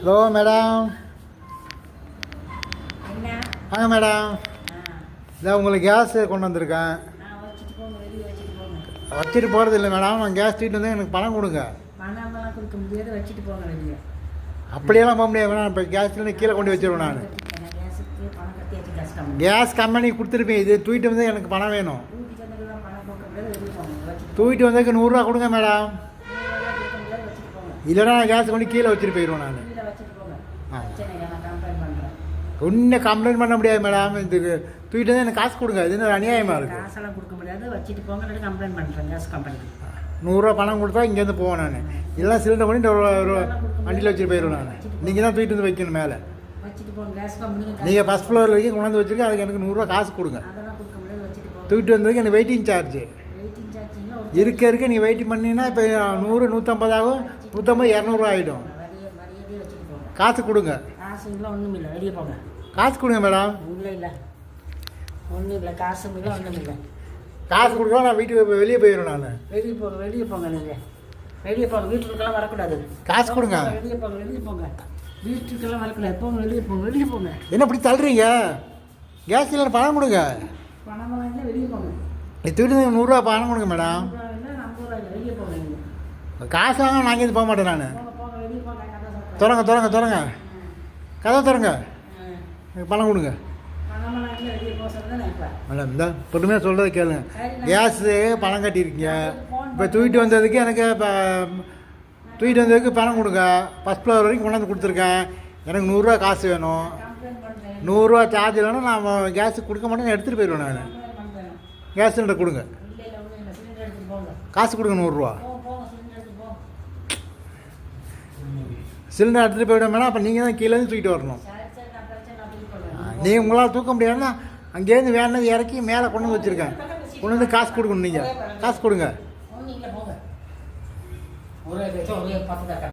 Hello madam. வாங்க madam. இதான் உங்களுக்கு கேஸ் கொண்டு வந்திருக்கேன். வச்சுட்டு போகிறது இல்லை மேடம். நான் கேஸ் தூக்கிட்டு வந்து எனக்கு பணம் கொடுங்க. கொடுக்க முடியாது, வச்சுட்டு போங்க வெளியே. அப்படியெல்லாம் போக முடியாது மேடம். இப்போ கேஸ் சிலிண்டர் கீழே கொண்டு வச்சிருவேன். நான் கேஸ் கம்பெனி கொடுத்துருப்பேன். இது தூக்கிட்டு வந்து எனக்கு பணம் வேணும். தூக்கிட்டு வந்ததுக்கு 100 ரூபா கொடுங்க மேடம். இல்லைனா நான் கேஸ் கொண்டு கீழே வச்சுட்டு போயிடுவேன். நான் ஒன்றும் கம்ப்ளைண்ட் பண்ண முடியாது மேடம். இது தூக்கிட்டு வந்து எனக்கு காசு கொடுங்க. இது என்ன அநியாயமாக இருக்குது? காசெல்லாம் கொடுக்க முடியாது, வச்சுட்டு போங்க. கம்ப்ளைண்ட் பண்ணுறேன் கேஸ் கம்பெனிக்கு. 100 ரூபா பணம் கொடுத்தா இங்கேருந்து போவேன். நான் எல்லாம் சிலிண்டர் பண்ணி வண்டியில் வச்சுட்டு போயிடுவேன். நான் நீங்கள் தான் தூக்கிட்டு வந்து வைக்கணும் மேலே. நீங்கள் ஃபஸ்ட் ஃப்ளோரில் வரைக்கும் கொண்டாந்து வச்சுருக்கேன். அதுக்கு எனக்கு 100 ரூபா காசு கொடுங்க. தூக்கிட்டு வந்ததுக்கு எனக்கு வெயிட்டிங் சார்ஜ் இருக்க நீங்கள் வெயிட்டிங் பண்ணிங்கன்னா இப்போ 100 150 ஆகும். 150 200 ஆகிடும். காசு கொடுங்க. ஒன்றும் இல்லை, வெளியே போங்க. காசு கொடுங்க மேடம். இல்லை ஒன்றும் இல்லை, காசும் இல்லை, ஒன்றும் இல்லை. காசு கொடுக்க நான் வீட்டுக்கு வெளியே போயிடுவேன். நான் வெளியே போங்க. நீங்கள் வெளியே போங்க. வீட்டுக்கெல்லாம் வரக்கூடாது. காசு கொடுங்க. வெளியே போங்க. வீட்டுக்கெல்லாம் வரக்கூடாது. போங்க, வெளியே போங்க. என்ன இப்படி தள்ளுறீங்க? கேஸ் சிலிண்டர் பணம் கொடுங்க. பணமெல்லாம் இல்லை, வெளியே போங்க. தூக்கிட்டு 100 ரூபா பணம் கொடுங்க மேடம். 50 ரூபா இல்லை, வெளியே போங்க. காசு வாங்க நான் இங்கேருந்து போக மாட்டேன். நான் போங்க, வெளியே போங்க. திறங்க கதை திறங்க. எனக்கு பணம் கொடுங்க மேடம். இந்த பொறுமையாக சொல்கிறத கேளுங்க. கேஸு பணம் கட்டியிருக்கீங்க. இப்போ தூக்கிட்டு வந்ததுக்கு எனக்கு இப்போ தூக்கிட்டு வந்ததுக்கு பணம் கொடுங்க. ஃபஸ்ட் ஃப்ளோர் வரைக்கும் கொண்டாந்து கொடுத்துருக்கேன். எனக்கு 100 ரூபா காசு வேணும். 100 ரூபா சார்ஜ் வேணும். நான் கேஸுக்கு கொடுக்க மாட்டேன், எடுத்துகிட்டு போயிடுவேன். நான் கேஸ் சிலிண்டர் கொடுங்க. காசு கொடுங்க 100 ரூபா. சிலிண்டர் எடுத்துகிட்டு போய்விட மேடம். அப்போ நீங்கள் தான் கீழேருந்து தூக்கிட்டு வரணும். நீங்கள் உங்களால் தூக்க முடியாதுன்னா அங்கேருந்து வேணது இறக்கி மேலே கொண்டு வந்து வச்சுருக்கேன். கொண்டு வந்து காசு கொடுக்கணும். நீங்கள் காசு கொடுங்க.